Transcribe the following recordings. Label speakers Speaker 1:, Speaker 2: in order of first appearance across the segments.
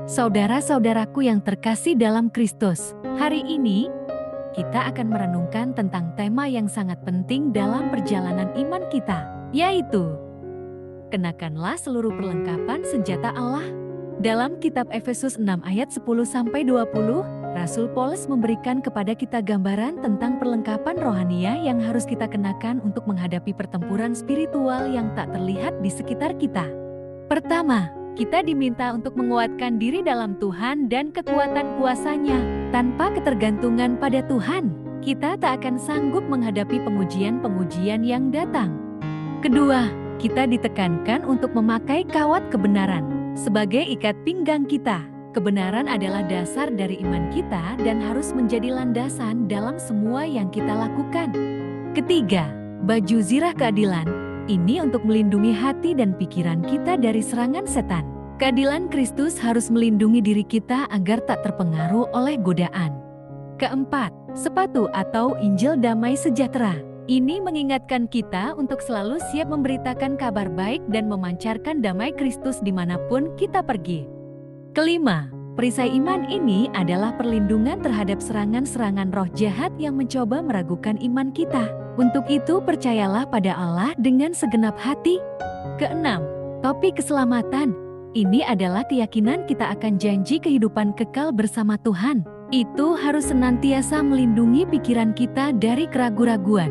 Speaker 1: Saudara-saudaraku yang terkasih dalam Kristus, hari ini kita akan merenungkan tentang tema yang sangat penting dalam perjalanan iman kita, yaitu kenakanlah seluruh perlengkapan senjata Allah. Dalam kitab Efesus 6 ayat 10-20, Rasul Paulus memberikan kepada kita gambaran tentang perlengkapan rohania yang harus kita kenakan untuk menghadapi pertempuran spiritual yang tak terlihat di sekitar kita. Pertama, kita diminta untuk menguatkan diri dalam Tuhan dan kekuatan kuasa-Nya. Tanpa ketergantungan pada Tuhan, kita tak akan sanggup menghadapi pengujian-pengujian yang datang. Kedua, kita ditekankan untuk memakai kawat kebenaran sebagai ikat pinggang kita. Kebenaran adalah dasar dari iman kita dan harus menjadi landasan dalam semua yang kita lakukan. Ketiga, baju zirah keadilan. Ini untuk melindungi hati dan pikiran kita dari serangan setan. Keadilan Kristus harus melindungi diri kita agar tak terpengaruh oleh godaan. Keempat, sepatu atau Injil damai sejahtera. Ini mengingatkan kita untuk selalu siap memberitakan kabar baik dan memancarkan damai Kristus dimanapun kita pergi. Kelima, perisai iman ini adalah perlindungan terhadap serangan-serangan roh jahat yang mencoba meragukan iman kita. Untuk itu percayalah pada Allah dengan segenap hati. Keenam, topi keselamatan. Ini adalah keyakinan kita akan janji kehidupan kekal bersama Tuhan. Itu harus senantiasa melindungi pikiran kita dari keraguan-raguan.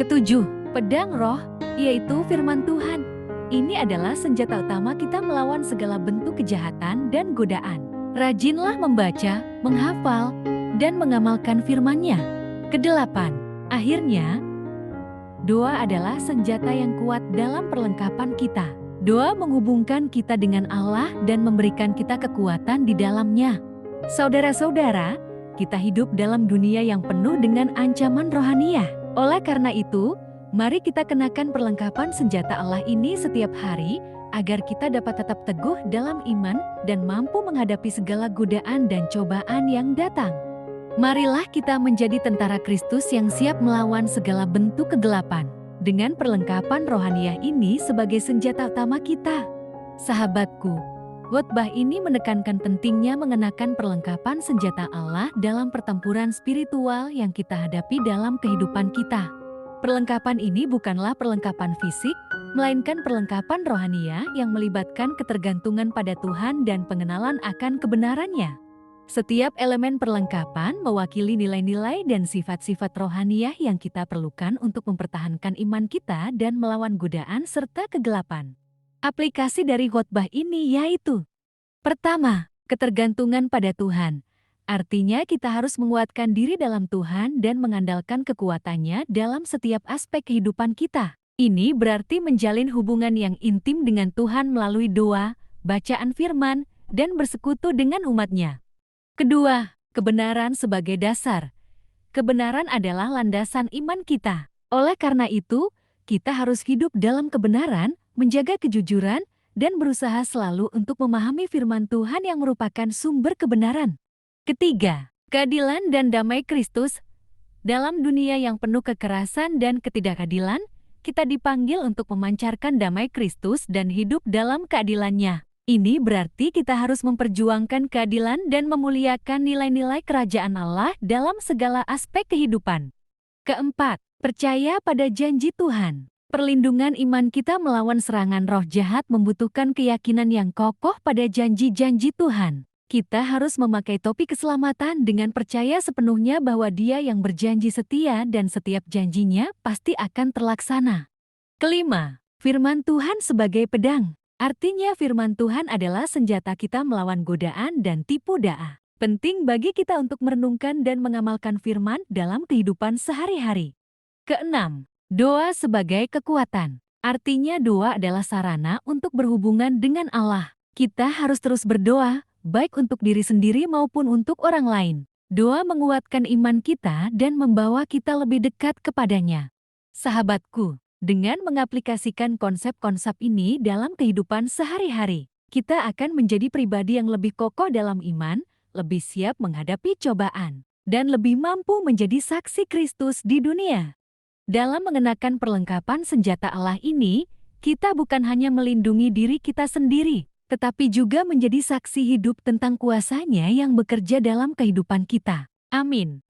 Speaker 1: Ketujuh, pedang roh, yaitu firman Tuhan. Ini adalah senjata utama kita melawan segala bentuk kejahatan dan godaan. Rajinlah membaca, menghafal, dan mengamalkan firman-Nya. Kedelapan, akhirnya, doa adalah senjata yang kuat dalam perlengkapan kita. Doa menghubungkan kita dengan Allah dan memberikan kita kekuatan di dalamnya. Saudara-saudara, kita hidup dalam dunia yang penuh dengan ancaman rohania. Oleh karena itu, mari kita kenakan perlengkapan senjata Allah ini setiap hari, agar kita dapat tetap teguh dalam iman dan mampu menghadapi segala godaan dan cobaan yang datang. Marilah kita menjadi tentara Kristus yang siap melawan segala bentuk kegelapan, dengan perlengkapan rohaniah ini sebagai senjata utama kita. Sahabatku, khotbah ini menekankan pentingnya mengenakan perlengkapan senjata Allah dalam pertempuran spiritual yang kita hadapi dalam kehidupan kita. Perlengkapan ini bukanlah perlengkapan fisik, melainkan perlengkapan rohaniah yang melibatkan ketergantungan pada Tuhan dan pengenalan akan kebenaran-Nya. Setiap elemen perlengkapan mewakili nilai-nilai dan sifat-sifat rohaniah yang kita perlukan untuk mempertahankan iman kita dan melawan godaan serta kegelapan. Aplikasi dari khotbah ini yaitu: pertama, ketergantungan pada Tuhan. Artinya kita harus menguatkan diri dalam Tuhan dan mengandalkan kekuatan-Nya dalam setiap aspek kehidupan kita. Ini berarti menjalin hubungan yang intim dengan Tuhan melalui doa, bacaan firman, dan bersekutu dengan umat-Nya. Kedua, kebenaran sebagai dasar. Kebenaran adalah landasan iman kita. Oleh karena itu, kita harus hidup dalam kebenaran, menjaga kejujuran, dan berusaha selalu untuk memahami firman Tuhan yang merupakan sumber kebenaran. Ketiga, keadilan dan damai Kristus. Dalam dunia yang penuh kekerasan dan ketidakadilan, kita dipanggil untuk memancarkan damai Kristus dan hidup dalam keadilan-Nya. Ini berarti kita harus memperjuangkan keadilan dan memuliakan nilai-nilai kerajaan Allah dalam segala aspek kehidupan. Keempat, percaya pada janji Tuhan. Perlindungan iman kita melawan serangan roh jahat membutuhkan keyakinan yang kokoh pada janji-janji Tuhan. Kita harus memakai topi keselamatan dengan percaya sepenuhnya bahwa Dia yang berjanji setia dan setiap janjinya pasti akan terlaksana. Kelima, firman Tuhan sebagai pedang. Artinya firman Tuhan adalah senjata kita melawan godaan dan tipu daya. Penting bagi kita untuk merenungkan dan mengamalkan firman dalam kehidupan sehari-hari. Keenam, doa sebagai kekuatan. Artinya doa adalah sarana untuk berhubungan dengan Allah. Kita harus terus berdoa, baik untuk diri sendiri maupun untuk orang lain. Doa menguatkan iman kita dan membawa kita lebih dekat kepadanya. Sahabatku, dengan mengaplikasikan konsep-konsep ini dalam kehidupan sehari-hari, kita akan menjadi pribadi yang lebih kokoh dalam iman, lebih siap menghadapi cobaan, dan lebih mampu menjadi saksi Kristus di dunia. Dalam mengenakan perlengkapan senjata Allah ini, kita bukan hanya melindungi diri kita sendiri, tetapi juga menjadi saksi hidup tentang kuasa-Nya yang bekerja dalam kehidupan kita. Amin.